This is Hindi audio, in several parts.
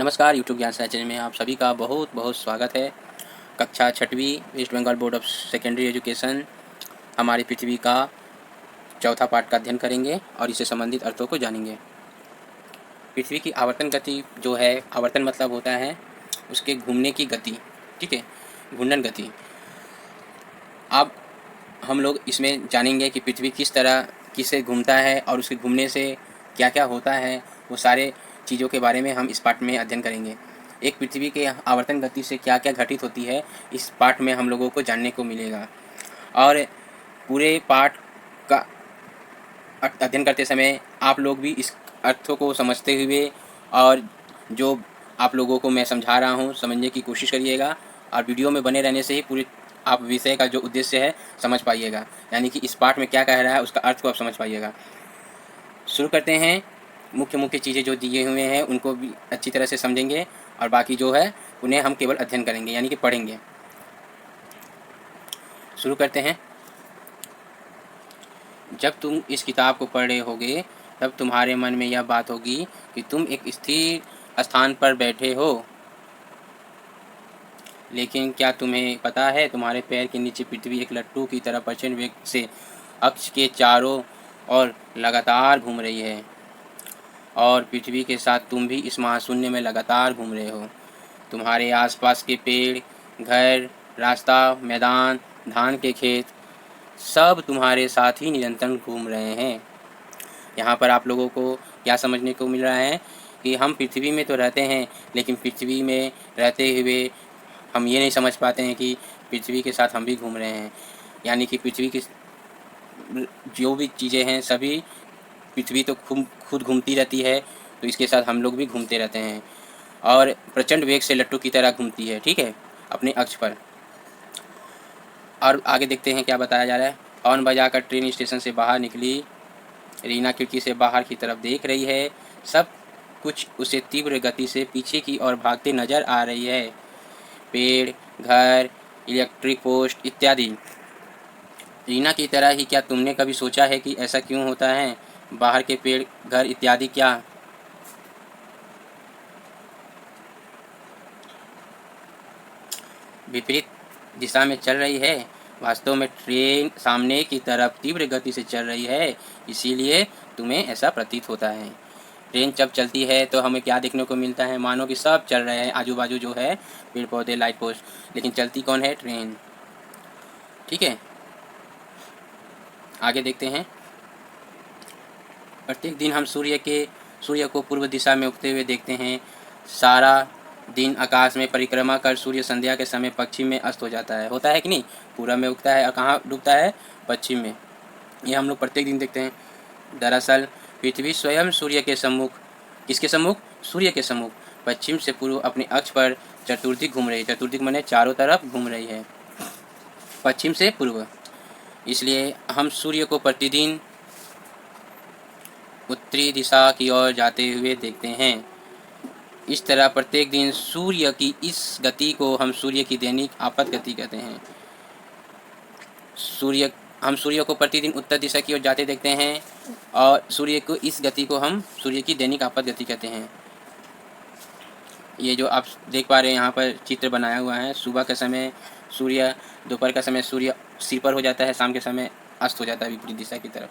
नमस्कार, यूट्यूब ज्ञान सागर चैनल में आप सभी का बहुत बहुत स्वागत है। कक्षा 6वीं West Bengal board of secondary education हमारी पृथ्वी का चौथा पाठ का अध्ययन करेंगे और इससे संबंधित अर्थों को जानेंगे। पृथ्वी की आवर्तन गति जो है, आवर्तन मतलब होता है उसके घूमने की गति, ठीक है, घूर्णन गति। अब हम लोग इसमें जानेंगे कि पृथ्वी किस तरह किससे घूमता है और उसके घूमने से क्या क्या होता है, वो सारे चीज़ों के बारे में हम इस पाठ में अध्ययन करेंगे। एक पृथ्वी के आवर्तन गति से क्या क्या घटित होती है, इस पाठ में हम लोगों को जानने को मिलेगा। और पूरे पाठ का अध्ययन करते समय आप लोग भी इस अर्थों को समझते हुए और जो आप लोगों को मैं समझा रहा हूँ समझने की कोशिश करिएगा, और वीडियो में बने रहने से ही पूरी आप विषय का जो उद्देश्य है समझ पाइएगा, यानी कि इस पाठ में क्या कह रहा है उसका अर्थ को आप समझ पाइएगा। शुरू करते हैं। मुख्य मुख्य चीज़ें जो दिए हुए हैं उनको भी अच्छी तरह से समझेंगे और बाकी जो है उन्हें हम केवल अध्ययन करेंगे, यानी कि पढ़ेंगे। शुरू करते हैं। जब तुम इस किताब को पढ़ रहे होगे तब तुम्हारे मन में यह बात होगी कि तुम एक स्थिर स्थान पर बैठे हो, लेकिन क्या तुम्हें पता है तुम्हारे पैर के नीचे पृथ्वी एक लट्टू की तरह प्रचंड वेग से अक्ष के चारों ओर लगातार घूम रही है, और पृथ्वी के साथ तुम भी इस महाशून्य में लगातार घूम रहे हो। तुम्हारे आसपास के पेड़, घर, रास्ता, मैदान, धान के खेत सब तुम्हारे साथ ही निरंतर घूम रहे हैं। यहाँ पर आप लोगों को क्या समझने को मिल रहा है कि हम पृथ्वी में तो रहते हैं, लेकिन पृथ्वी में रहते हुए हम ये नहीं समझ पाते हैं कि पृथ्वी के साथ हम भी घूम रहे हैं। यानी कि पृथ्वी की जो भी चीज़ें हैं सभी, पृथ्वी तो खुद घूमती रहती है, तो इसके साथ हम लोग भी घूमते रहते हैं और प्रचंड वेग से लट्टू की तरह घूमती है, ठीक है, अपने अक्ष पर। और आगे देखते हैं क्या बताया जा रहा है। हॉर्न बजाकर ट्रेन स्टेशन से बाहर निकली। रीना खिड़की से बाहर की तरफ देख रही है। सब कुछ उसे तीव्र गति से पीछे की ओर भागते नजर आ रही है। पेड़, घर, इलेक्ट्रिक पोस्ट इत्यादि। रीना की तरह ही क्या तुमने कभी सोचा है कि ऐसा क्यों होता है? बाहर के पेड़, घर इत्यादि क्या विपरीत दिशा में चल रही है? वास्तव में ट्रेन सामने की तरफ तीव्र गति से चल रही है, इसीलिए तुम्हें ऐसा प्रतीत होता है। ट्रेन जब चलती है तो हमें क्या देखने को मिलता है? मानो कि सब चल रहे हैं, आजू बाजू जो है पेड़ पौधे, लाइट पोस्ट, लेकिन चलती कौन है? ट्रेन, ठीक है। आगे देखते हैं। प्रत्येक दिन हम सूर्य को पूर्व दिशा में उगते हुए देखते हैं। सारा दिन आकाश में परिक्रमा कर सूर्य संध्या के समय पश्चिम में अस्त हो जाता है। होता है कि नहीं? पूरब में उगता है और कहाँ डूबता है? पश्चिम में। ये हम लोग प्रत्येक दिन देखते हैं। दरअसल पृथ्वी स्वयं सूर्य के सम्मुख, किसके सम्मुख? सूर्य के सम्मुख पश्चिम से पूर्व अपने अक्ष पर चतुर्दिक घूम रही है। चतुर्दिक माने चारों तरफ घूम रही है, पश्चिम से पूर्व। इसलिए हम सूर्य को प्रतिदिन उत्तरी दिशा की ओर जाते हुए देखते हैं। इस तरह प्रत्येक दिन सूर्य की इस गति को हम सूर्य की दैनिक आपत गति कहते हैं। हम सूर्य को प्रतिदिन उत्तर दिशा की ओर जाते देखते हैं और सूर्य को इस गति को हम सूर्य की दैनिक आपत गति कहते हैं। ये जो आप देख पा रहे हैं यहाँ पर चित्र बनाया हुआ है। सुबह के समय सूर्य, दोपहर का समय सूर्य सिर पर हो जाता है, शाम के समय अस्त हो जाता है विपरीत दिशा की तरफ।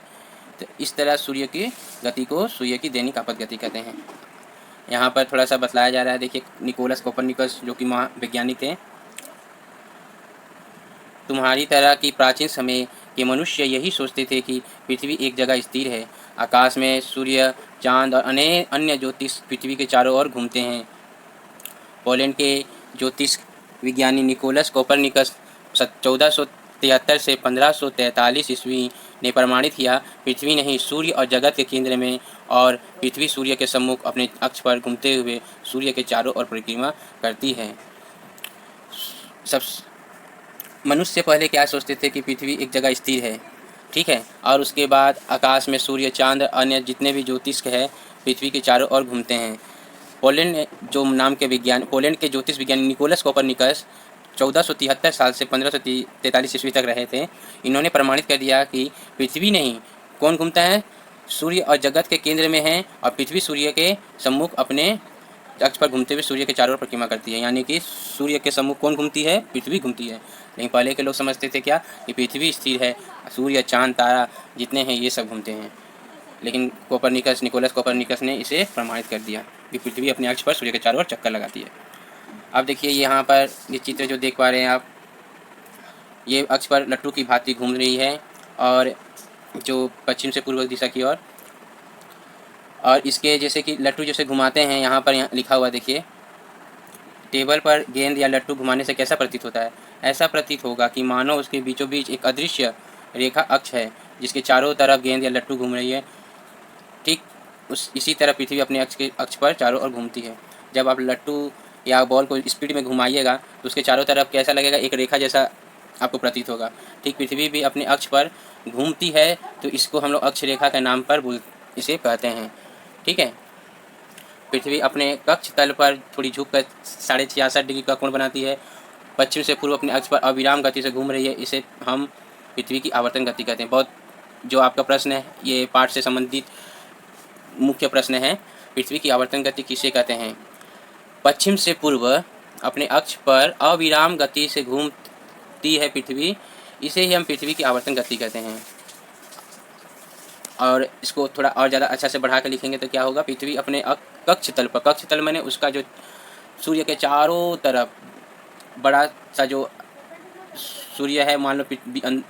तो इस तरह सूर्य की गति को सूर्य की दैनिक आपत गति कहते हैं। यहाँ पर थोड़ा सा बतलाया जा रहा है। देखिए, निकोलस कोपरनिकस जो कि महावैज्ञानिक थे। तुम्हारी तरह की प्राचीन समय के मनुष्य यही सोचते थे कि पृथ्वी एक जगह स्थिर है। आकाश में सूर्य, चांद और अनेक अन्य ज्योतिष पृथ्वी के चारों ओर घूमते हैं। पोलैंड के ज्योतिष विज्ञानी निकोलस कोपरनिकस 1473 से 1543 ईस्वी ने प्रमाणित किया, पृथ्वी नहीं सूर्य और जगत के केंद्र में, और पृथ्वी सूर्य के सम्मुख अपने अक्ष पर घूमते हुए सूर्य के चारों ओर परिक्रमा करती है। सब मनुष्य पहले क्या सोचते थे कि पृथ्वी एक जगह स्थिर है, ठीक है, और उसके बाद आकाश में सूर्य, चांद, अन्य जितने भी ज्योतिष है पृथ्वी के चारों ओर घूमते हैं। पोलैंड के ज्योतिष विज्ञानी निकोलस कोपरनिकस 1473 साल से 1543 ईस्वी तक रहे थे। इन्होंने प्रमाणित कर दिया कि पृथ्वी नहीं, कौन घूमता है? सूर्य और जगत के केंद्र में है, और पृथ्वी सूर्य के सम्मुख अपने अक्ष पर घूमते हुए सूर्य के चारों ओर परिक्रमा करती है। यानी कि सूर्य के सम्मुख कौन घूमती है? पृथ्वी घूमती है। लेकिन पहले के लोग समझते थे क्या कि पृथ्वी स्थिर है, सूर्य, चांद, तारा जितने हैं ये सब घूमते हैं। लेकिन निकोलस कोपरनिकस ने इसे प्रमाणित कर दिया कि पृथ्वी अपने अक्ष पर सूर्य के चारों ओर चक्कर लगाती है। अब देखिए यहाँ पर ये चित्र जो देख पा रहे हैं आप, ये अक्ष पर लट्टू की भांति घूम रही है और जो पश्चिम से पूर्व दिशा की ओर, और इसके जैसे कि लट्टू जैसे घुमाते हैं यहाँ पर लिखा हुआ देखिए, टेबल पर गेंद या लट्टू घुमाने से कैसा प्रतीत होता है? ऐसा प्रतीत होगा कि मानो उसके बीचों बीच एक अदृश्य रेखा अक्ष है जिसके चारों तरफ गेंद या लट्टू घूम रही है। ठीक इसी तरह पृथ्वी अपने अक्ष पर चारों ओर घूमती है। जब आप लट्टू या बॉल को स्पीड में घुमाइएगा तो उसके चारों तरफ कैसा लगेगा? एक रेखा जैसा आपको प्रतीत होगा। ठीक पृथ्वी भी अपने अक्ष पर घूमती है, तो इसको हम लोग अक्ष रेखा के नाम पर इसे कहते हैं। ठीक है, पृथ्वी अपने कक्ष तल पर थोड़ी झुककर 66.5 डिग्री का कोण बनाती है। पश्चिम से पूर्व अपने अक्ष पर अविराम गति से घूम रही है। इसे हम पृथ्वी की आवर्तन गति कहते हैं। बहुत जो आपका प्रश्न है ये पाठ से संबंधित मुख्य प्रश्न है, पृथ्वी की आवर्तन गति किसे कहते हैं? पश्चिम से पूर्व अपने अक्ष पर अविराम गति से घूमती है पृथ्वी, इसे ही हम पृथ्वी की आवर्तन गति कहते हैं। और इसको थोड़ा और ज़्यादा अच्छा से बढ़ा कर लिखेंगे तो क्या होगा? पृथ्वी अपने कक्ष तल पर, कक्ष तल मैंने उसका जो सूर्य के चारों तरफ बड़ा सा जो सूर्य है, मान लो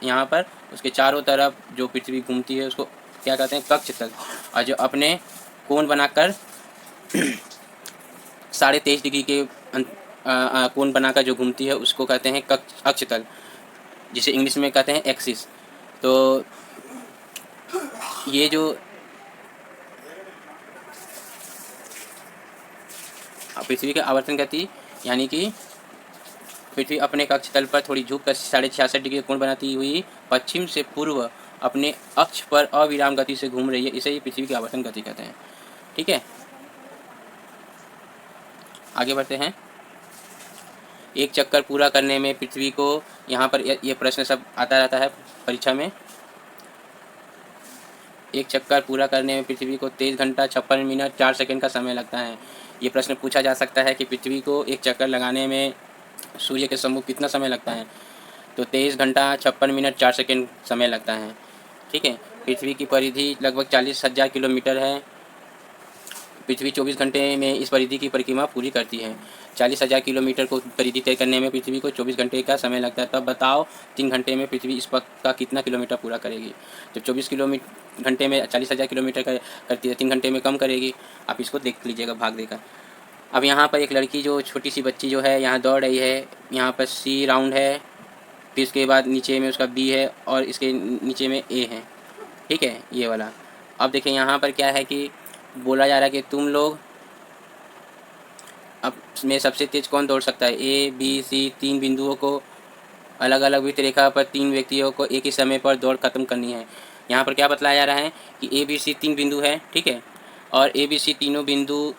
यहाँ पर उसके चारों तरफ जो पृथ्वी घूमती है उसको क्या कहते हैं? कक्ष तल। और जो अपने कोण बनाकर 23.5 डिग्री के कोण बनाकर जो घूमती है उसको कहते हैं अक्ष तल, जिसे इंग्लिश में कहते हैं एक्सिस। तो ये जो पृथ्वी की आवर्तन गति, यानी कि पृथ्वी अपने कक्ष तल पर थोड़ी झुक कर 66.5 डिग्री कोण बनाती हुई पश्चिम से पूर्व अपने अक्ष पर अविराम गति से घूम रही है, इसे ही पृथ्वी की आवर्तन गति कहते हैं। ठीक है, आगे बढ़ते हैं। एक चक्कर पूरा करने में पृथ्वी को, यहाँ पर ये प्रश्न सब आता रहता है परीक्षा में, एक चक्कर पूरा करने में पृथ्वी को 23 घंटा 56 मिनट 4 सेकंड का समय लगता है। ये प्रश्न पूछा जा सकता है कि पृथ्वी को एक चक्कर लगाने में सूर्य के सम्मुख कितना समय लगता है? तो 23 घंटा 56 मिनट 4 सेकंड समय लगता है। ठीक है, पृथ्वी की परिधि लगभग 40,000 किलोमीटर है। पृथ्वी 24 घंटे में इस परिधि की परिक्रमा पूरी करती है। 40,000 किलोमीटर को परिधि तय करने में पृथ्वी को 24 घंटे का समय लगता है। तब बताओ 3 घंटे में पृथ्वी इस पथ का कितना किलोमीटर पूरा करेगी? जब 24 घंटे में 40,000 किलोमीटर करती है, 3 घंटे में कम करेगी। आप इसको देख लीजिएगा भाग देकर। अब यहाँ पर एक लड़की, जो छोटी सी बच्ची जो है यहाँ दौड़ रही है। यहाँ पर सी राउंड है, फिर इसके बाद नीचे में उसका बी है और इसके नीचे में ए है। ठीक है, ये वाला। अब देखिए यहाँ पर क्या है कि बोला जा रहा है कि तुम लोग अब में सबसे तेज कौन दौड़ सकता है? ए बी सी 3 बिंदुओं को अलग अलग वृत्त रेखा पर 3 व्यक्तियों को एक ही समय पर दौड़ खत्म करनी है। यहाँ पर क्या बतलाया जा रहा है कि ए बी सी 3 बिंदु है। ठीक है, और ए बी सी तीनों बिंदु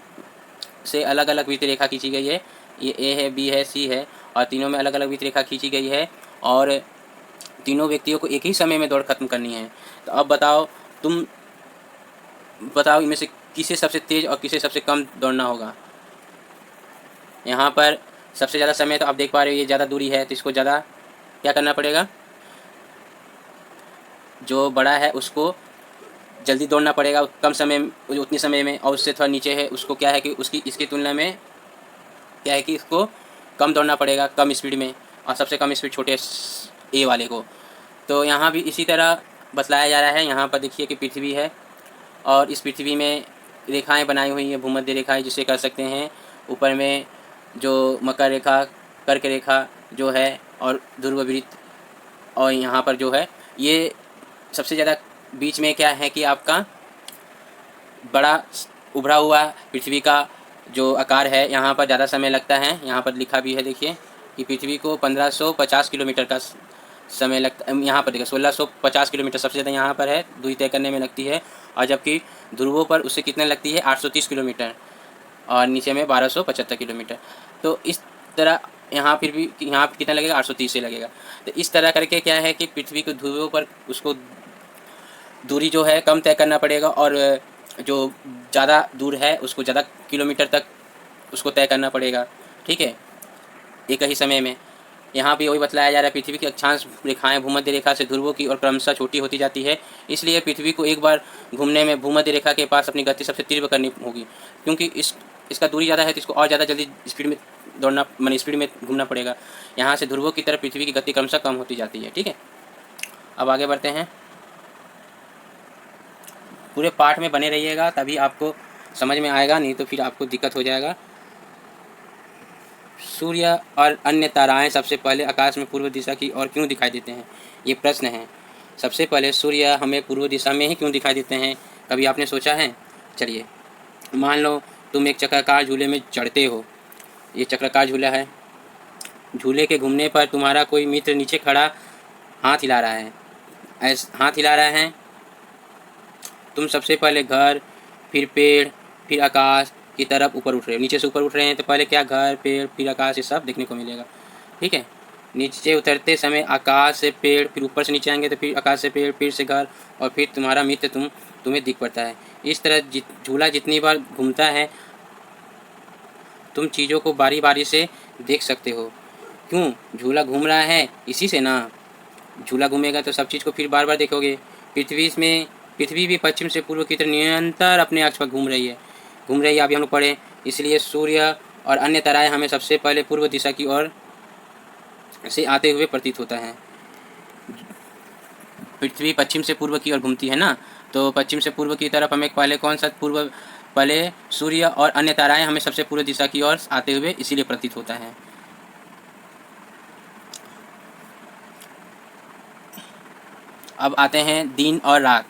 से अलग अलग वृत्त रेखा खींची गई है। ये ए है, बी है, सी है, और तीनों में अलग अलग वृत्त रेखा खींची गई है और तीनों व्यक्तियों को एक ही समय में दौड़ खत्म करनी है। तो अब बताओ, तुम बताओ इनमें से किसे सबसे तेज़ और किसे सबसे कम दौड़ना होगा? यहाँ पर सबसे ज़्यादा समय तो आप देख पा रहे हो ये ज़्यादा दूरी है, तो इसको ज़्यादा क्या करना पड़ेगा? जो बड़ा है उसको जल्दी दौड़ना पड़ेगा कम समय, उतने समय में, और उससे थोड़ा नीचे है उसको क्या है कि उसकी इसकी तुलना में क्या है कि इसको कम दौड़ना पड़ेगा, कम स्पीड में, और सबसे कम स्पीड छोटे ए वाले को। तो यहाँ भी इसी तरह बतलाया जा रहा है। यहाँ पर देखिए कि पृथ्वी है और इस पृथ्वी में रेखाएं बनाई हुई हैं, भूमध्य रेखाएं जिसे कर सकते हैं। ऊपर में जो मकर रेखा, कर्क रेखा जो है, और ध्रुववृत्त, और यहाँ पर जो है ये सबसे ज़्यादा बीच में क्या है कि आपका बड़ा उभरा हुआ पृथ्वी का जो आकार है, यहाँ पर ज़्यादा समय लगता है। यहाँ पर लिखा भी है देखिए कि पृथ्वी को 1550 किलोमीटर का समय लगता है। यहाँ पर देखिए 1650 किलोमीटर सबसे ज़्यादा यहाँ पर है, दूरी तय करने में लगती है, और जबकि ध्रुवों पर उससे कितने लगती है? 830 किलोमीटर, और नीचे में 1275 किलोमीटर। तो इस तरह यहाँ फिर भी यहाँ पर कितना लगेगा? 830 से लगेगा। तो इस तरह करके क्या है कि पृथ्वी को ध्रुवों पर उसको दूरी जो है कम तय करना पड़ेगा, और जो ज़्यादा दूर है उसको ज़्यादा किलोमीटर तक उसको तय करना पड़ेगा, ठीक है, एक ही समय में। यहाँ भी वही बतलाया जा रहा है, पृथ्वी की अक्षांश रेखाएं भूमध्य रेखा से ध्रुवों की ओर क्रमशः छोटी होती जाती है, इसलिए पृथ्वी को एक बार घूमने में भूमध्य रेखा के पास अपनी गति सबसे तीव्र करनी होगी, क्योंकि इसका दूरी ज़्यादा है तो इसको और ज़्यादा जल्दी स्पीड में दौड़ना, माने स्पीड में घूमना पड़ेगा। यहाँ से ध्रुवों की तरफ पृथ्वी की गति क्रमशः कम होती जाती है, ठीक है। अब आगे बढ़ते हैं, पूरे पाठ में बने रहिएगा तभी आपको समझ में आएगा, नहीं तो फिर आपको दिक्कत हो जाएगा। सूर्य और अन्य ताराएं सबसे पहले आकाश में पूर्व दिशा की ओर क्यों दिखाई देते हैं, ये प्रश्न है। सबसे पहले सूर्य हमें पूर्व दिशा में ही क्यों दिखाई देते हैं, कभी आपने सोचा है? चलिए, मान लो तुम एक चक्राकार झूले में चढ़ते हो, ये चक्राकार झूला है, झूले के घूमने पर तुम्हारा कोई मित्र नीचे खड़ा हाथ हिला रहा है, हाथ हिला रहा है। तुम सबसे पहले घर, फिर पेड़, फिर आकाश की तरफ ऊपर उठ रहे हो, नीचे से ऊपर उठ रहे हैं तो पहले क्या, घर, पेड़, फिर आकाश, ये सब देखने को मिलेगा, ठीक है। नीचे उतरते समय आकाश से पेड़, फिर ऊपर से नीचे आएंगे तो फिर आकाश से पेड़, फिर से घर, और फिर तुम्हारा मित्र तुम्हें दिख पड़ता है। इस तरह झूला जितनी बार घूमता है तुम चीज़ों को बारी बारी से देख सकते हो। क्यों? झूला घूम रहा है इसी से ना। झूला घूमेगा तो सब चीज़ को फिर बार बार देखोगे। पृथ्वी भी पश्चिम से पूर्व की तरफ निरंतर अपने अक्ष पर घूम रही है, अभी हम लोग पढ़े। इसलिए सूर्य और अन्य ताराएं हमें सबसे पहले पूर्व दिशा की ओर से आते हुए प्रतीत होता है। पृथ्वी पश्चिम से पूर्व की ओर घूमती है ना, तो पश्चिम से पूर्व की तरफ हमें पहले कौन सा पहले सूर्य और अन्य ताराएं हमें सबसे पूर्व दिशा की ओर आते हुए इसीलिए प्रतीत होता है। अब आते हैं दिन और रात।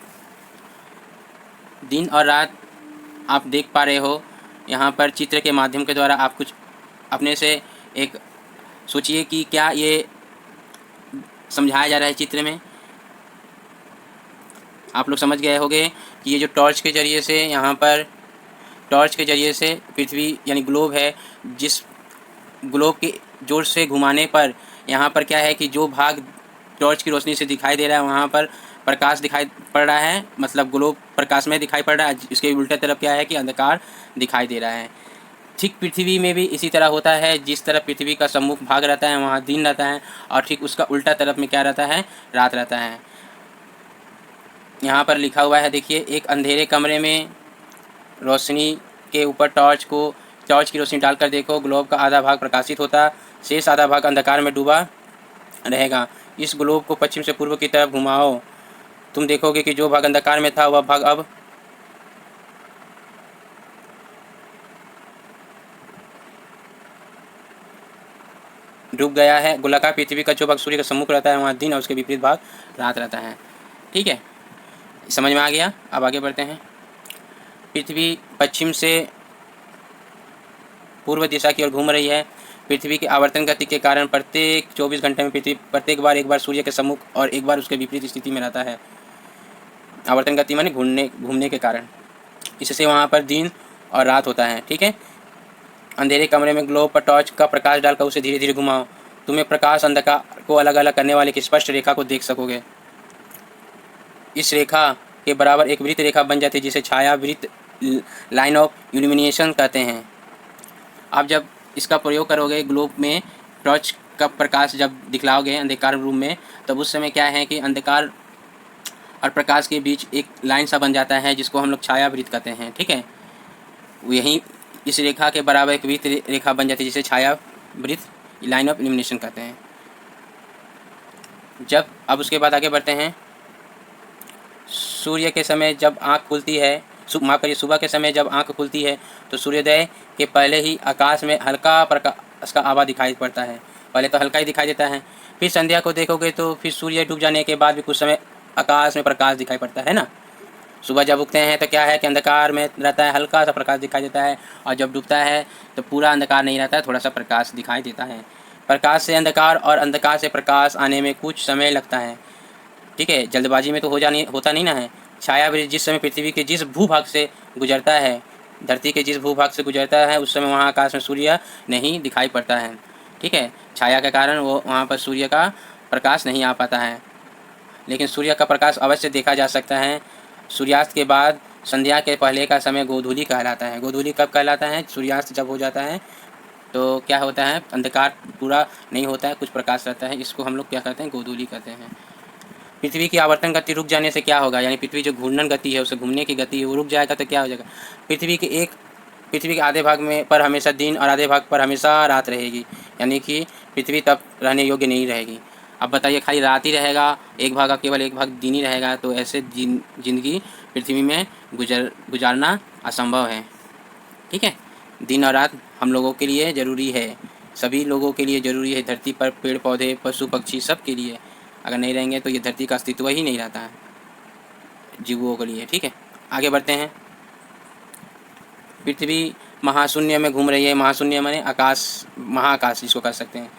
दिन और रात आप देख पा रहे हो, यहाँ पर चित्र के माध्यम के द्वारा आप कुछ अपने से एक सोचिए कि क्या ये समझाया जा रहा है चित्र में। आप लोग समझ गए होंगे कि ये जो टॉर्च के ज़रिए से, यहाँ पर टॉर्च के ज़रिए से पृथ्वी यानी ग्लोब है, जिस ग्लोब के जोर से घुमाने पर यहाँ पर क्या है कि जो भाग टॉर्च की रोशनी से दिखाई दे रहा है वहाँ पर प्रकाश दिखाई पड़ रहा है, मतलब ग्लोब प्रकाश में दिखाई पड़ रहा है। इसके उल्टे तरफ क्या है कि अंधकार दिखाई दे रहा है। ठीक पृथ्वी में भी इसी तरह होता है, जिस तरफ पृथ्वी का सम्मुख भाग रहता है वहाँ दिन रहता है, और ठीक उसका उल्टा तरफ में क्या रहता है, रात रहता है। यहाँ पर लिखा हुआ है, देखिए, एक अंधेरे कमरे में रोशनी के ऊपर टॉर्च की रोशनी डालकर देखो, ग्लोब का आधा भाग प्रकाशित होता, शेष आधा भाग अंधकार में डूबा रहेगा। इस ग्लोब को पश्चिम से पूर्व की तरफ घुमाओ, तुम देखोगे कि जो भाग अंधकार में था वह भाग अब डूब गया है। गोलाकार पृथ्वी का जो भाग सूर्य का सम्मुख रहता है वहाँ दिन और उसके विपरीत भाग रात रहता है, ठीक है, समझ में आ गया। अब आगे बढ़ते हैं। पृथ्वी पश्चिम से पूर्व दिशा की ओर घूम रही है। पृथ्वी की आवर्तन गति के कारण प्रत्येक 24 घंटे में पृथ्वी प्रत्येक बार एक बार सूर्य के सम्मुख और एक बार उसके विपरीत स्थिति में रहता है। आवर्तन गति माने घूमने के कारण, इससे वहाँ पर दिन और रात होता है, ठीक है। अंधेरे कमरे में ग्लोब पर टॉर्च का प्रकाश डालकर उसे धीरे धीरे घुमाओ, तुम्हें प्रकाश अंधकार को अलग अलग करने वाली एक स्पष्ट रेखा को देख सकोगे। इस रेखा के बराबर एक वृत्त रेखा बन जाती है, जिसे छाया वृत्त, लाइन ऑफ इल्यूमिनेशन कहते हैं। आप जब इसका प्रयोग करोगे ग्लोब में टॉर्च का प्रकाश जब दिखलाओगे अंधकार रूम में, तब उस समय क्या है कि अंधकार और प्रकाश के बीच एक लाइन सा बन जाता है, जिसको हम लोग छाया वृत्त कहते हैं, ठीक है। यही इस रेखा के बराबर एक वृत्त रेखा बन जाती है, जिसे छाया वृत्त, लाइन ऑफ इल्यूमिनेशन कहते हैं। अब उसके बाद आगे बढ़ते हैं। सूर्य के समय जब आँख खुलती है, माफ़ करिए, सुबह के समय जब आँख खुलती है तो सूर्योदय के पहले ही आकाश में हल्का प्रकाश का आभा दिखाई पड़ता है। पहले तो हल्का ही दिखाई देता है, फिर संध्या को देखोगे तो फिर सूर्य डूब जाने के बाद भी कुछ समय आकाश में प्रकाश दिखाई पड़ता है ना। सुबह जब उगते हैं तो क्या है कि अंधकार में रहता है, हल्का सा प्रकाश दिखाई देता है, और जब डूबता है तो पूरा अंधकार नहीं रहता है, थोड़ा सा प्रकाश दिखाई देता है। प्रकाश से अंधकार और अंधकार से प्रकाश आने में कुछ समय लगता है, ठीक है, जल्दबाजी में तो होता नहीं ना है। छाया वृत्त जिस समय पृथ्वी के जिस भूभाग से गुजरता है, धरती के जिस भूभाग से गुजरता है, उस समय वहाँ आकाश में सूर्य नहीं दिखाई पड़ता है, ठीक है। छाया के कारण वो वहाँ पर सूर्य का प्रकाश नहीं आ पाता है, लेकिन सूर्य का प्रकाश अवश्य देखा जा सकता है। सूर्यास्त के बाद संध्या के पहले का समय गोधूली कहलाता है। गोधूली कब कहलाता है? सूर्यास्त जब हो जाता है तो क्या होता है, अंधकार पूरा नहीं होता है, कुछ प्रकाश रहता है, इसको हम लोग क्या कहते हैं, गोधूली कहते हैं। पृथ्वी की आवर्तन गति रुक जाने से क्या होगा, यानी पृथ्वी जो घूर्णन गति है, उसे घूमने की गति है, वो रुक जाएगा तो क्या हो जाएगा, पृथ्वी के आधे भाग में पर हमेशा दिन और आधे भाग पर हमेशा रात रहेगी, यानी कि पृथ्वी तब रहने योग्य नहीं रहेगी। अब बताइए, खाली रात ही रहेगा, एक भाग केवल एक भाग दिन ही रहेगा, तो ऐसे जिंदगी पृथ्वी में गुजारना असंभव है। ठीक है, दिन और रात हम लोगों के लिए ज़रूरी है, सभी लोगों के लिए ज़रूरी है, धरती पर पेड़ पौधे पशु पक्षी सब के लिए। अगर नहीं रहेंगे तो ये धरती का अस्तित्व ही नहीं रहता है जीवों के लिए। ठीक है, आगे बढ़ते हैं। पृथ्वी महाशून्य में घूम रही है। महाशून्य माने आकाश, महाआकाश जिसको कह सकते हैं,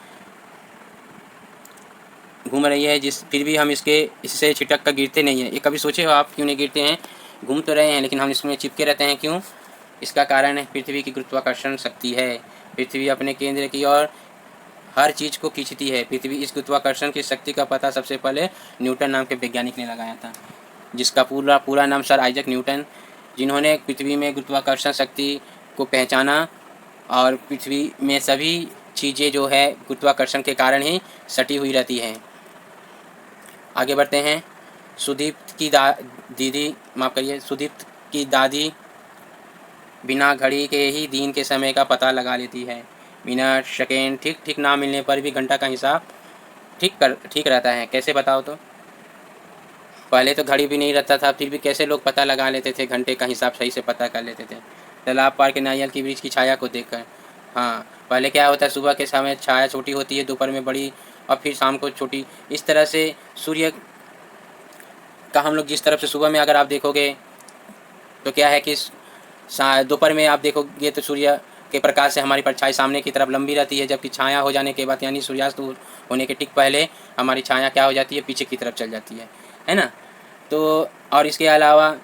घूम रही है, फिर भी हम इससे छिटक कर गिरते नहीं हैं। ये कभी सोचे हो आप क्यों नहीं गिरते हैं? घूम तो रहे हैं लेकिन हम इसमें चिपके रहते हैं, क्यों? इसका कारण है पृथ्वी की गुरुत्वाकर्षण शक्ति है। पृथ्वी अपने केंद्र की ओर हर चीज़ को खींचती है। पृथ्वी इस गुरुत्वाकर्षण की शक्ति का पता सबसे पहले न्यूटन नाम के वैज्ञानिक ने लगाया था, जिसका पूरा नाम सर आइजैक न्यूटन, जिन्होंने पृथ्वी में गुरुत्वाकर्षण शक्ति को पहचाना और पृथ्वी में सभी चीज़ें जो है गुरुत्वाकर्षण के कारण ही सटी हुई रहती हैं। आगे बढ़ते हैं। सुदीप्त की दादी बिना घड़ी के ही दिन के समय का पता लगा लेती है। मिनट सेकेंड ठीक ना मिलने पर भी घंटा का हिसाब ठीक रहता है। कैसे बताओ तो? पहले तो घड़ी भी नहीं रहता था, फिर भी कैसे लोग पता लगा लेते थे, घंटे का हिसाब सही से पता कर लेते थे। तालाब पार के नारियल के वृक्ष की छाया को देखकर। हाँ, पहले क्या होता है, सुबह के समय छाया छोटी होती है, दोपहर में बड़ी और फिर शाम को छोटी। इस तरह से सूर्य का हम लोग जिस तरफ से सुबह में अगर आप देखोगे तो क्या है कि दोपहर में आप देखोगे तो सूर्य के प्रकाश से हमारी परछाई सामने की तरफ लंबी रहती है, जबकि छाया हो जाने के बाद यानी सूर्यास्त होने के ठीक पहले हमारी छाया क्या हो जाती है, पीछे की तरफ चल जाती है ना। तो और इसके अलावा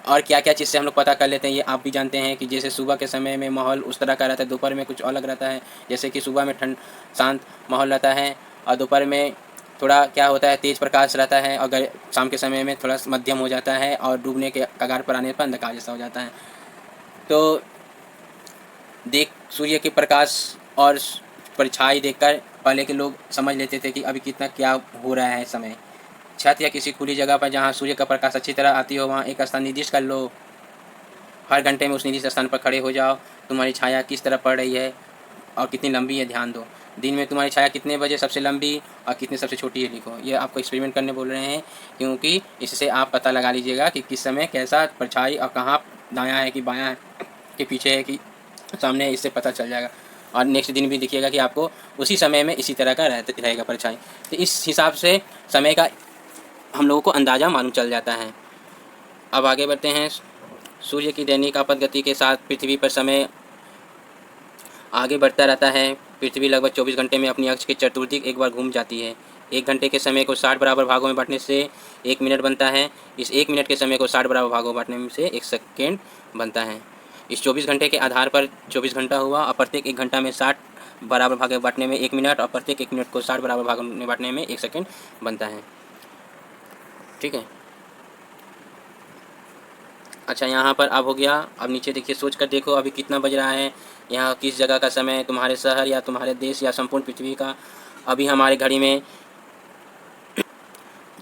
और क्या क्या चीज़ से हम लोग पता कर लेते हैं, ये आप भी जानते हैं कि जैसे सुबह के समय में माहौल उस तरह का रहता है, दोपहर में कुछ अलग रहता है। जैसे कि सुबह में शांत माहौल रहता है और दोपहर में थोड़ा क्या होता है, तेज़ प्रकाश रहता है, और शाम के समय में थोड़ा मध्यम हो जाता है और डूबने के कगार पर आने पर अंधकार जैसा हो जाता है। तो सूर्य के प्रकाश और परछाई देखकर पहले के लोग समझ लेते थे कि अभी कितना क्या हो रहा है समय। छत या किसी खुली जगह पर जहाँ सूर्य का प्रकाश अच्छी तरह आती हो, वहाँ एक स्थान निर्दिष्ट कर लो। हर घंटे में उस निर्दिष्ट स्थान पर खड़े हो जाओ, तुम्हारी छाया किस तरह पड़ रही है और कितनी लंबी है ध्यान दो। दिन में तुम्हारी छाया कितने बजे सबसे लंबी और कितनी सबसे छोटी है लिखो। ये आपको एक्सपेरिमेंट करने बोल रहे हैं, क्योंकि इससे आप पता लगा लीजिएगा कि किस समय कैसा परछाई और कहाँ दायाँ है कि बायाँ है कि पीछे है कि सामने है, इससे पता चल जाएगा। और नेक्स्ट दिन भी देखिएगा कि आपको उसी समय में इसी तरह का रहेगा परछाई। तो इस हिसाब से समय का हम लोगों को अंदाज़ा मालूम चल जाता है। अब आगे बढ़ते हैं। सूर्य की दैनिक आपात गति के साथ पृथ्वी पर समय आगे बढ़ता रहता है। पृथ्वी लगभग 24 घंटे में अपनी अक्ष के चतुर्दिक एक बार घूम जाती है। 1 घंटे के समय को 60 बराबर भागों में बांटने से 1 मिनट बनता है। इस 1 मिनट के समय को 60 बराबर भागों में बांटने से 1 सेकेंड बनता है। इस 24 घंटे के आधार पर 24 घंटा हुआ और प्रत्येक 1 घंटा में 60 बराबर भागों में बांटने में 1 मिनट और प्रत्येक 1 मिनट को 60 बराबर भागों में बांटने में 1 सेकेंड बनता है। ठीक है, अच्छा यहाँ पर अब हो गया। अब नीचे देखिए, सोच कर देखो अभी कितना बज रहा है, यहाँ किस जगह का समय, तुम्हारे शहर या तुम्हारे देश या संपूर्ण पृथ्वी का। अभी हमारे घड़ी में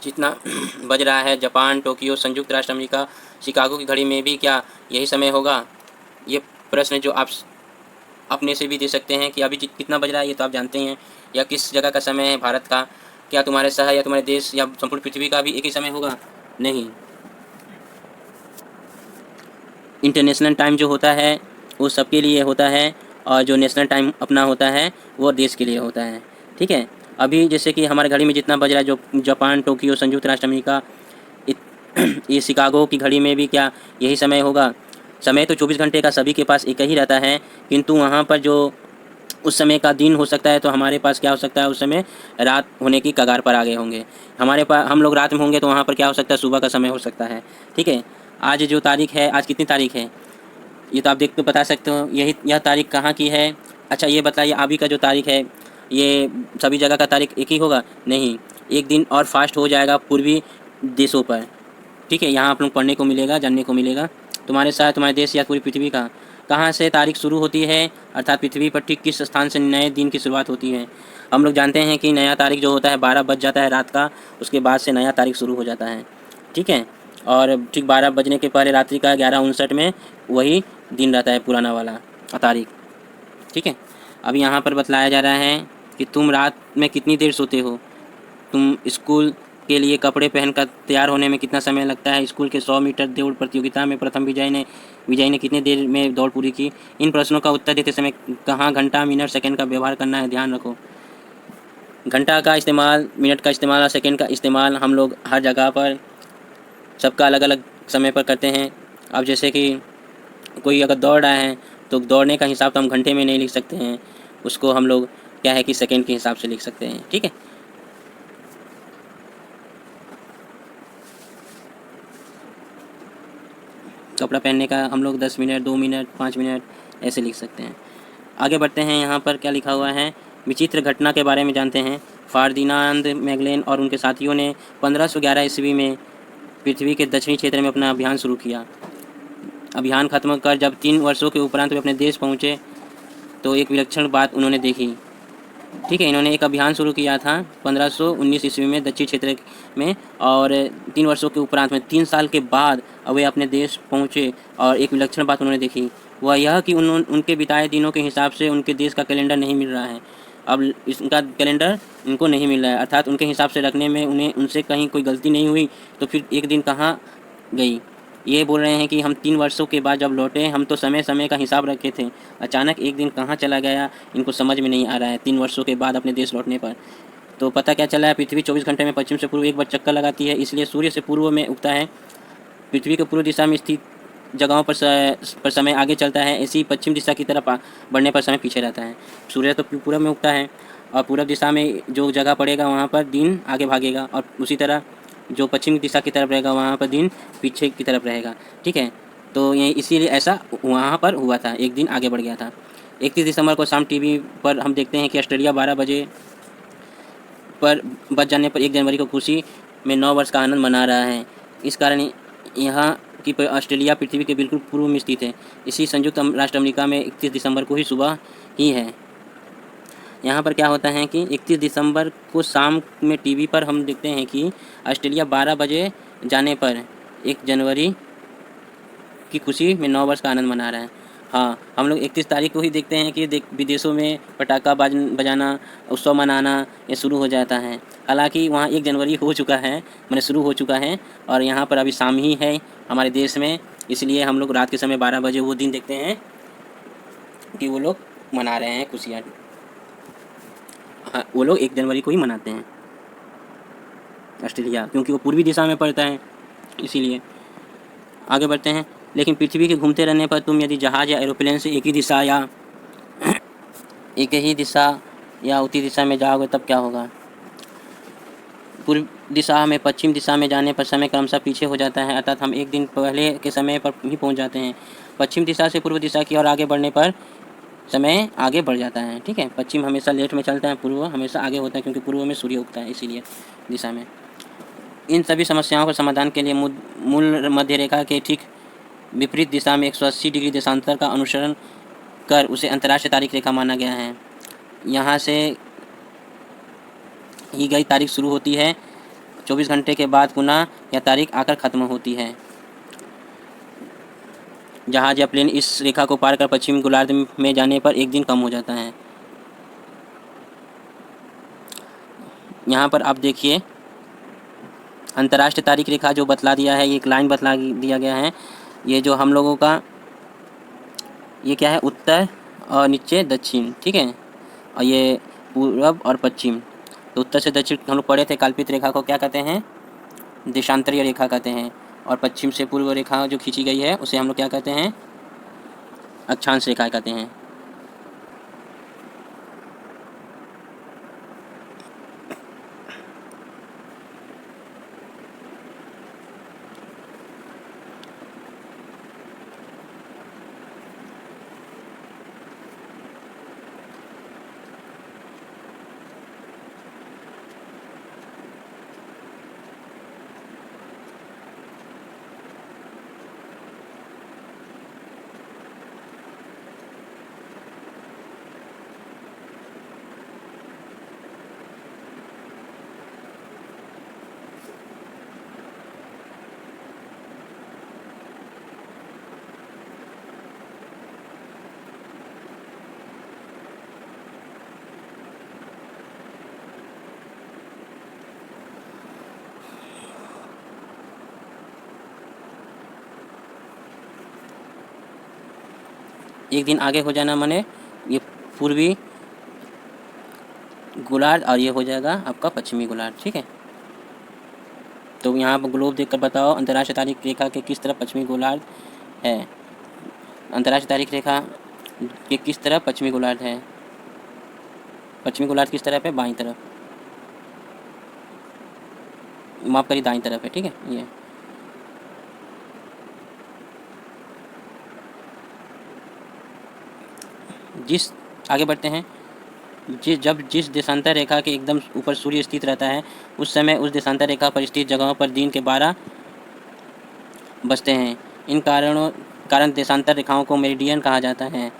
जितना बज रहा है, जापान, टोक्यो, संयुक्त राष्ट्र अमेरिका, शिकागो की घड़ी में भी क्या यही समय होगा? ये प्रश्न जो आप अपने से भी दे सकते हैं कि अभी कितना बज रहा है, ये तो आप जानते हैं। या किस जगह का समय है भारत का, क्या तुम्हारे शहर या तुम्हारे देश या संपूर्ण पृथ्वी का भी एक ही समय होगा? नहीं। इंटरनेशनल टाइम जो होता है वो सबके लिए होता है, और जो नेशनल टाइम अपना होता है वो देश के लिए होता है। ठीक है, अभी जैसे कि हमारे घड़ी में जितना बज रहा है, जो जापान, टोक्यो, संयुक्त राष्ट्र अमेरिका, ये शिकागो की घड़ी में भी क्या यही समय होगा? समय तो 24 घंटे का सभी के पास एक ही रहता है, किंतु वहाँ पर जो उस समय का दिन हो सकता है, तो हमारे पास क्या हो सकता है, उस समय रात होने की कगार पर आ गए होंगे। हमारे पास हम लोग रात में होंगे तो वहाँ पर क्या हो सकता है, सुबह का समय हो सकता है। ठीक है, आज जो तारीख है, आज कितनी तारीख है ये तो आप देख के बता सकते हो। यह तारीख कहाँ की है? अच्छा ये बताइए, अभी का जो तारीख है ये सभी जगह का तारीख एक ही होगा? नहीं, एक दिन और फास्ट हो जाएगा पूर्वी देशों पर। ठीक है, यहाँ आप लोग पढ़ने को मिलेगा, जानने को मिलेगा। तुम्हारे साथ तुम्हारे देश या पूरी पृथ्वी का कहाँ से तारीख शुरू होती है, अर्थात पृथ्वी पर ठीक किस स्थान से नए दिन की शुरुआत होती है। हम लोग जानते हैं कि नया तारीख जो होता है 12 बज जाता है रात का, उसके बाद से नया तारीख शुरू हो जाता है। ठीक है, और ठीक 12 बजने के पहले रात्रि का 11:59 में वही दिन रहता है पुराना वाला तारीख। ठीक है, अब यहाँ पर बतलाया जा रहा है कि तुम रात में कितनी देर सोते हो, तुम स्कूल के लिए कपड़े पहनकर तैयार होने में कितना समय लगता है, स्कूल के 100 मीटर दौड़ प्रतियोगिता में प्रथम विजयी ने कितनी देर में दौड़ पूरी की। इन प्रश्नों का उत्तर देते समय कहाँ घंटा, मिनट, सेकंड का व्यवहार करना है, ध्यान रखो। घंटा का इस्तेमाल, मिनट का इस्तेमाल और सेकंड का इस्तेमाल हम लोग हर जगह पर सबका अलग अलग समय पर करते हैं। अब जैसे कि कोई अगर दौड़ रहा है तो दौड़ने का हिसाब तो हम घंटे में नहीं लिख सकते हैं, उसको हम लोग क्या है कि सेकंड के हिसाब से लिख सकते हैं। ठीक है, कपड़ा पहनने का हम लोग 10 मिनट, 2 मिनट, 5 मिनट ऐसे लिख सकते हैं। आगे बढ़ते हैं, यहाँ पर क्या लिखा हुआ है, विचित्र घटना के बारे में जानते हैं। फार्दिनांद मैगेलन और उनके साथियों ने 1511 ईस्वी में पृथ्वी के दक्षिणी क्षेत्र में अपना अभियान शुरू किया। अभियान खत्म कर जब 3 वर्षों के उपरांत वे अपने देश पहुँचे तो एक विलक्षण बात उन्होंने देखी। ठीक है, इन्होंने एक अभियान शुरू किया था 1519 ईस्वी में दक्षिण क्षेत्र में, और 3 वर्षों के उपरांत में 3 साल के बाद वे अपने देश पहुँचे और एक विलक्षण बात उन्होंने देखी, वह यह कि उनके बिताए दिनों के हिसाब से उनके देश का कैलेंडर नहीं मिल रहा है। अब इसका कैलेंडर उनको नहीं मिल रहा है, अर्थात उनके हिसाब से रखने में उन्हें उनसे कहीं कोई गलती नहीं हुई, तो फिर एक दिन कहाँ गई। ये बोल रहे हैं कि हम 3 वर्षों के बाद जब लौटे, हम तो समय समय का हिसाब रखे थे, अचानक एक दिन कहाँ चला गया, इनको समझ में नहीं आ रहा है। 3 वर्षों के बाद अपने देश लौटने पर तो पता क्या चला है, पृथ्वी 24 घंटे में पश्चिम से पूर्व एक बार चक्कर लगाती है, इसलिए सूर्य से पूर्व में उगता है। पृथ्वी के पूर्व दिशा में स्थित जगहों पर समय आगे चलता है, ऐसी ही पश्चिम दिशा की तरफ बढ़ने पर समय पीछे रहता है। सूर्य तो पूर्व में उगता है और पूर्व दिशा में जो जगह पड़ेगा वहाँ पर दिन आगे भागेगा, और उसी तरह जो पश्चिम दिशा की तरफ रहेगा वहाँ पर दिन पीछे की तरफ रहेगा। ठीक है, तो ये इसीलिए ऐसा वहाँ पर हुआ था, एक दिन आगे बढ़ गया था। 31 दिसंबर को शाम टीवी पर हम देखते हैं कि ऑस्ट्रेलिया 12 बजे पर बच जाने पर 1 जनवरी को खुशी में 9 वर्ष का आनंद मना रहा है। इस कारण यहाँ की ऑस्ट्रेलिया पृथ्वी के बिल्कुल पूर्व में स्थित है। इसी संयुक्त राष्ट्र अमेरिका में 31 दिसंबर को ही सुबह ही है। यहाँ पर क्या होता है कि 31 दिसंबर को शाम में टीवी पर हम देखते हैं कि ऑस्ट्रेलिया 12 बजे जाने पर 1 जनवरी की खुशी में 9 वर्ष का आनंद मना रहा है। हाँ, हम लोग 31 तारीख को ही देखते हैं कि विदेशों में पटाखा बजाना, उत्सव मनाना ये शुरू हो जाता है। हालांकि वहाँ 1 जनवरी हो चुका है, मैंने शुरू हो चुका है, और यहाँ पर अभी शाम ही है हमारे देश में, इसलिए हम लोग रात के समय 12 बजे वो दिन देखते हैं कि वो लोग मना रहे हैं खुशियाँ। हाँ, वो लोग 1 जनवरी को ही मनाते हैं ऑस्ट्रेलिया, क्योंकि वो पूर्वी दिशा में पड़ता है, इसीलिए। आगे बढ़ते हैं, लेकिन पृथ्वी के घूमते रहने पर तुम यदि जहाज़ या एरोप्लेन से एक ही दिशा या उत्तरी दिशा में जाओगे तब क्या होगा। पूर्व दिशा में पश्चिम दिशा में जाने पर समय क्रमशः पीछे हो जाता है, अर्थात हम एक दिन पहले के समय पर ही पहुंच जाते हैं। पश्चिम दिशा से पूर्व दिशा की ओर आगे बढ़ने पर समय आगे बढ़ जाता है। ठीक है, पश्चिम हमेशा लेट में चलता है, पूर्व हमेशा आगे होता है, क्योंकि पूर्व में सूर्य उगता है, इसीलिए दिशा में। इन सभी समस्याओं के समाधान के लिए मूल मध्य रेखा के ठीक विपरीत दिशा में 180 डिग्री देशांतर का अनुसरण कर उसे अंतर्राष्ट्रीय तारीख रेखा माना गया है। यहाँ से ही गई तारीख शुरू होती है, 24 घंटे के बाद पुनः यह तारीख आकर ख़त्म होती है। जहाज या प्लेन इस रेखा को पार कर पश्चिमी गोलार्ध में जाने पर एक दिन कम हो जाता है। यहाँ पर आप देखिए, अंतर्राष्ट्रीय तारीख रेखा जो बतला दिया है, ये एक लाइन बतला दिया गया है। ये जो हम लोगों का ये क्या है, उत्तर और नीचे दक्षिण। ठीक है, और ये पूर्व और पश्चिम। तो उत्तर से दक्षिण हम लोग पढ़े थे, कल्पित रेखा को क्या कहते हैं, देशांतरीय रेखा कहते हैं, और पश्चिम से पूर्व रेखा जो खींची गई है उसे हम लोग क्या कहते हैं, अक्षांश रेखा कहते हैं। एक दिन आगे हो जाना माने ये पूर्वी गोलार्ध और ये हो जाएगा आपका पश्चिमी गोलार्ध। ठीक है, तो यहाँ पर ग्लोब देखकर बताओ अंतर्राष्ट्रीय तारीख रेखा के किस तरफ पश्चिमी गोलार्ध है। अंतर्राष्ट्रीय तारीख रेखा के किस तरफ पश्चिमी गोलार्ध है। पश्चिमी गोलार्ध किस तरफ है, बाईं तरफ, माफ करिए दाईं तरफ है। ठीक है, ये आगे बढ़ते हैं। जिस देशांतर रेखा के एकदम ऊपर सूर्य स्थित रहता है उस समय उस देशांतर रेखा पर स्थित जगहों पर दिन के 12 बजते हैं। इन कारण देशांतर रेखाओं को मेरिडियन कहा जाता है।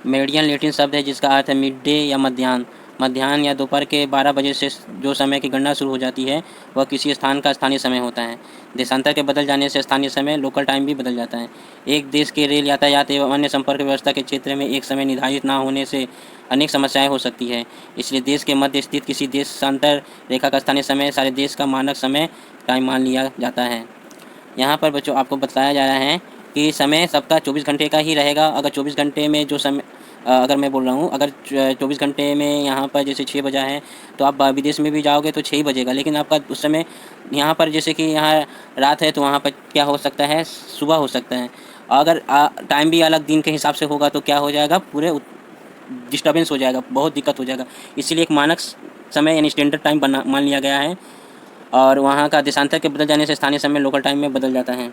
मेरिडियन लैटिन शब्द है जिसका अर्थ है मिड डे या मध्याह्न या दोपहर के 12 बजे से जो समय की गणना शुरू हो जाती है वह किसी स्थान का स्थानीय समय होता है। देशांतर के बदल जाने से स्थानीय समय लोकल टाइम भी बदल जाता है। एक देश के रेल यातायात एवं अन्य संपर्क व्यवस्था के क्षेत्र में एक समय निर्धारित न होने से अनेक समस्याएं हो सकती है। इसलिए देश के मध्य स्थित किसी देशांतर रेखा का स्थानीय समय सारे देश का मानक समय टाइम मान लिया जाता है। यहाँ पर बच्चों आपको बताया जा रहा है कि समय सबका 24 घंटे का ही रहेगा। अगर 24 घंटे में जो समय अगर मैं बोल रहा हूँ अगर 24 घंटे में यहाँ पर जैसे 6 बजा है तो आप विदेश में भी जाओगे तो 6 ही बजेगा, लेकिन आपका उस समय यहाँ पर जैसे कि यहाँ रात है तो वहाँ पर क्या हो सकता है, सुबह हो सकता है। अगर टाइम भी अलग दिन के हिसाब से होगा तो क्या हो जाएगा, पूरे डिस्टर्बेंस हो जाएगा, बहुत दिक्कत हो जाएगा। इसीलिए एक मानक समय यानी स्टैंडर्ड टाइम मान लिया गया है और वहाँ का देशांतर के बदल जाने से स्थानीय समय लोकल टाइम में बदल जाता है।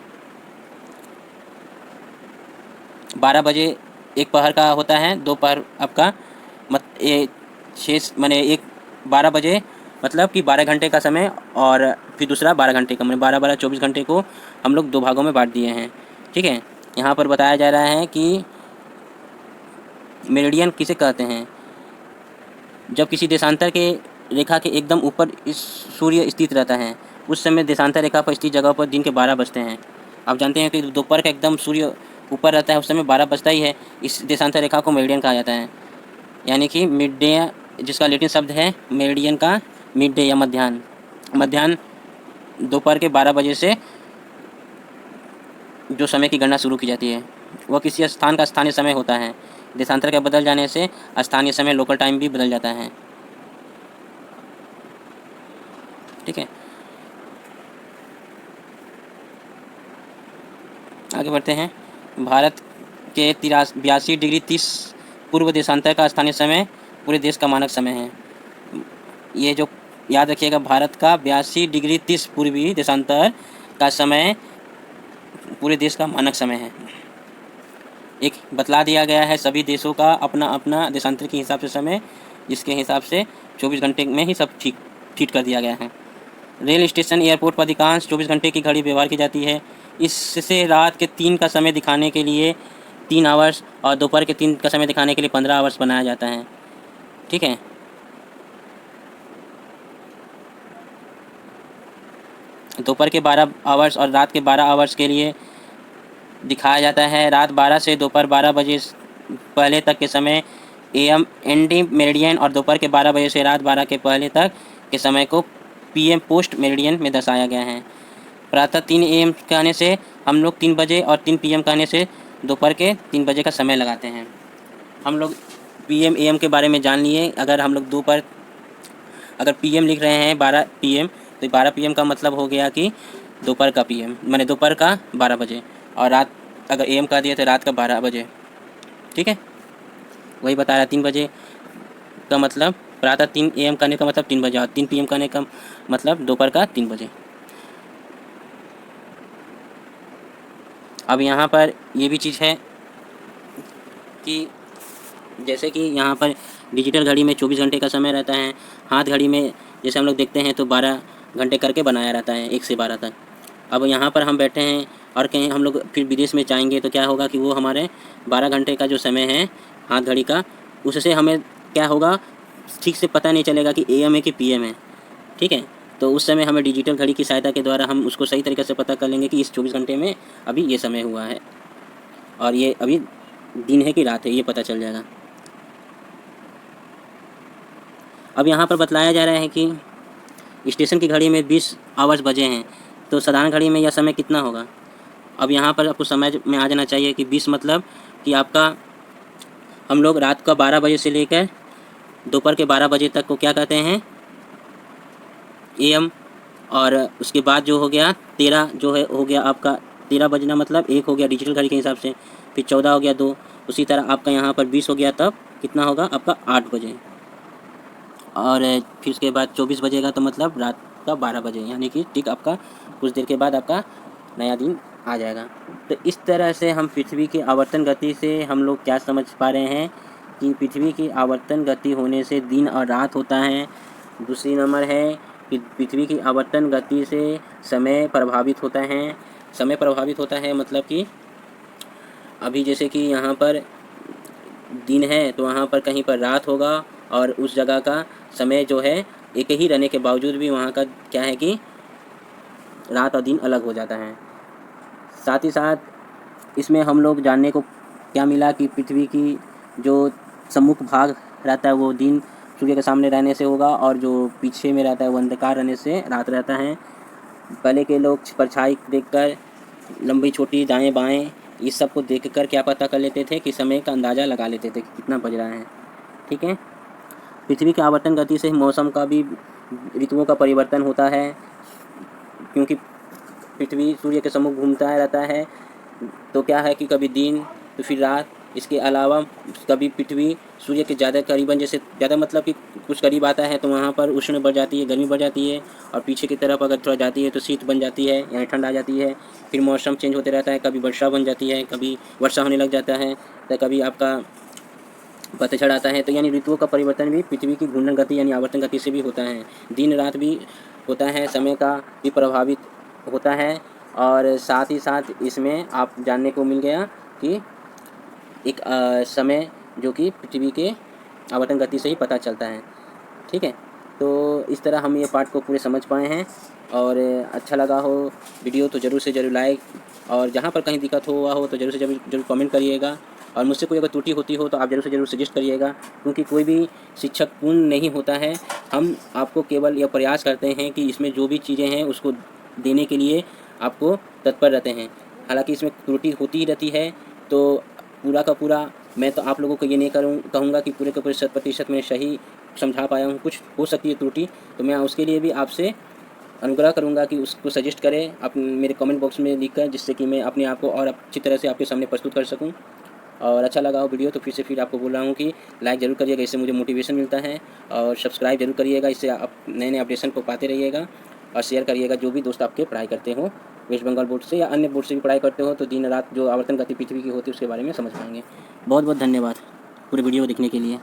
12 बजे एक पहर का होता है, दोपहर आपका 12 बजे मतलब कि 12 घंटे का समय और फिर दूसरा 12 घंटे का, मैंने 12 24 घंटे को हम लोग 2 भागों में बांट दिए हैं। ठीक है, यहाँ पर बताया जा रहा है कि मेरिडियन किसे कहते हैं। जब किसी देशांतर के रेखा के एकदम ऊपर इस सूर्य स्थित रहता है उस समय देशांतर रेखा पर स्थित जगह पर दिन के 12 बजते हैं। आप जानते हैं कि दोपहर का एकदम सूर्य ऊपर रहता है उस समय 12 बजता ही है। इस देशांतर रेखा को मेरिडियन कहा जाता है, यानी कि मिड डे, जिसका लैटिन शब्द है मेरिडियन का मिड डे या मध्याह्न दोपहर के 12 बजे से जो समय की गणना शुरू की जाती है वह किसी स्थान का स्थानीय समय होता है। देशांतर के बदल जाने से स्थानीय समय लोकल टाइम भी बदल जाता है। ठीक है, आगे बढ़ते हैं। भारत के 82 डिग्री 30 पूर्व देशांतर का स्थानीय समय पूरे देश का मानक समय है। ये जो याद रखिएगा, भारत का 82 डिग्री 30 पूर्वी देशांतर का समय पूरे देश का मानक समय है। एक बतला दिया गया है सभी देशों का अपना अपना देशांतर के हिसाब से समय, जिसके हिसाब से 24 घंटे में ही सब ठीक कर दिया गया है। रेल स्टेशन एयरपोर्ट पर अधिकांश 24 घंटे की घड़ी व्यवहार की जाती है। इससे रात के 3 का समय दिखाने के लिए 3 आवर्स और दोपहर के 3 का समय दिखाने के लिए 15 आवर्स बनाया जाता है। ठीक है, दोपहर के 12 आवर्स और रात के 12 आवर्स के लिए दिखाया जाता है। रात 12 से दोपहर 12 बजे पहले तक के समय AM एंटी मेरिडियन और दोपहर के 12 बजे से रात 12 के पहले तक के समय को PM पोस्ट मेरिडियन में दर्शाया गया है। प्रातः 3 AM कहने से हम लोग 3 बजे और 3 PM कहने से दोपहर के 3 बजे का समय लगाते हैं। हम लोग PM AM के बारे में जान लिए। अगर हम लोग दोपहर अगर PM लिख रहे हैं 12 PM तो 12 PM का मतलब हो गया कि दोपहर का PM माने दोपहर का 12 बजे, और रात अगर AM कह दिए तो रात का 12 बजे। ठीक है, वही बता रहा 3 बजे का मतलब प्रातः 3 AM करने का मतलब 3 बजे और 3 PM करने का मतलब दोपहर का 3 बजे। अब यहाँ पर ये भी चीज़ है कि जैसे कि यहाँ पर डिजिटल घड़ी में 24 घंटे का समय रहता है, हाथ घड़ी में जैसे हम लोग देखते हैं तो 12 घंटे करके बनाया रहता है 1 से 12 तक। अब यहाँ पर हम बैठे हैं और कहीं हम लोग फिर विदेश में जाएंगे तो क्या होगा कि वो हमारे 12 घंटे का जो समय है हाथ घड़ी का, उससे हमें क्या होगा ठीक से पता नहीं चलेगा कि AM है कि PM है। ठीक है, तो उस समय हमें डिजिटल घड़ी की सहायता के द्वारा हम उसको सही तरीके से पता कर लेंगे कि इस 24 घंटे में अभी ये समय हुआ है और ये अभी दिन है कि रात है, ये पता चल जाएगा। अब यहाँ पर बतलाया जा रहा है कि स्टेशन की घड़ी में 20 आवर्स बजे हैं, तो साधारण घड़ी में यह समय कितना होगा। अब यहाँ पर आपको समझ में आ जाना चाहिए कि 20 मतलब कि आपका हम लोग रात का 12 बजे से लेकर दोपहर के 12 बजे तक को क्या कहते हैं, AM। और उसके बाद जो हो गया 13 जो है हो गया आपका 13 बजना मतलब 1 हो गया डिजिटल घड़ी के हिसाब से, फिर 14 हो गया 2, उसी तरह आपका यहाँ पर 20 हो गया, तब कितना होगा आपका 8 बजे। और फिर उसके बाद 24 बजेगा तो मतलब रात का 12 बजे, यानी कि ठीक आपका कुछ देर के बाद आपका नया दिन आ जाएगा। तो इस तरह से हम पृथ्वी की आवर्तन गति से हम लोग क्या समझ पा रहे हैं कि पृथ्वी की आवर्तन गति होने से दिन और रात होता है। दूसरी नंबर है कि पृथ्वी की आवर्तन गति से समय प्रभावित होता है। समय प्रभावित होता है मतलब कि अभी जैसे कि यहाँ पर दिन है तो वहाँ पर कहीं पर रात होगा, और उस जगह का समय जो है एक ही रहने के बावजूद भी वहाँ का क्या है कि रात और दिन अलग हो जाता है। साथ ही साथ इसमें हम लोग जानने को क्या मिला कि पृथ्वी की जो सम्मुख भाग रहता है वो दिन सूर्य के सामने रहने से होगा, और जो पीछे में रहता है वो अंधकार रहने से रात रहता है। पहले के लोग परछाई देखकर लंबी छोटी दाएं बाएं इस सब को देखकर क्या पता कर लेते थे कि समय का अंदाज़ा लगा लेते थे कि कितना बज रहा है। ठीक है। पृथ्वी की आवर्तन गति से मौसम का भी, ऋतुओं का परिवर्तन होता है, क्योंकि पृथ्वी सूर्य के सम्मुख घूमता रहता है। तो क्या है कि कभी दिन तो फिर रात। इसके अलावा कभी पृथ्वी सूर्य के ज़्यादा करीबन, जैसे ज़्यादा मतलब कि कुछ करीब आता है तो वहाँ पर उष्ण बढ़ जाती है, गर्मी बढ़ जाती है, और पीछे की तरफ अगर थोड़ा जाती है तो शीत बन जाती है, यानी ठंड आ जाती है। फिर मौसम चेंज होते रहता है, कभी वर्षा बन जाती है, कभी वर्षा होने लग जाता है, तो कभी आपका पतझड़ आता है। तो यानी ऋतुओं का परिवर्तन भी पृथ्वी की घूर्णन गति यानी आवर्तन गति से भी होता है। दिन रात भी होता है, समय का भी प्रभावित होता है। और साथ ही साथ इसमें आप जानने को मिल गया कि एक समय जो कि पृथ्वी के आवर्तन गति से ही पता चलता है। ठीक है। तो इस तरह हम ये पार्ट को पूरे समझ पाए हैं, और अच्छा लगा हो वीडियो तो ज़रूर से ज़रूर लाइक, और जहाँ पर कहीं दिक्कत हुआ हो तो ज़रूर से ज़रूर कमेंट करिएगा, और मुझसे कोई अगर त्रुटि होती हो तो आप ज़रूर से ज़रूर सजेस्ट करिएगा, क्योंकि कोई भी शिक्षक पूर्ण नहीं होता है। हम आपको केवल यह प्रयास करते हैं कि इसमें जो भी चीज़ें हैं उसको देने के लिए आपको तत्पर रहते हैं। हालांकि इसमें त्रुटि होती ही रहती है, तो पूरा का पूरा मैं तो आप लोगों को ये नहीं कहूँगा कि पूरे के पूरे 100% मैं सही समझा पाया हूँ। कुछ हो सकती है त्रुटि, तो मैं उसके लिए भी आपसे अनुग्रह करूँगा कि उसको सजेस्ट करें आप मेरे कमेंट बॉक्स में लिखकर, जिससे कि मैं अपने आप को और अच्छी तरह से आपके सामने प्रस्तुत कर सकूँ। और अच्छा लगा हो वीडियो तो फिर आपको बोल रहा हूँ कि लाइक ज़रूर करिएगा, इससे मुझे मोटिवेशन मिलता है, और सब्सक्राइब जरूर करिएगा, इससे आप नए नए अपडेशन को पाते रहिएगा। और शेयर करिएगा जो भी दोस्त आपके पढ़ाई करते हो वेस्ट बंगाल बोर्ड से या अन्य बोर्ड से भी पढ़ाई करते हो, तो दिन रात जो आवर्तन गति पृथ्वी की होती है उसके बारे में समझ पाएंगे। बहुत बहुत धन्यवाद पूरे वीडियो को देखने के लिए।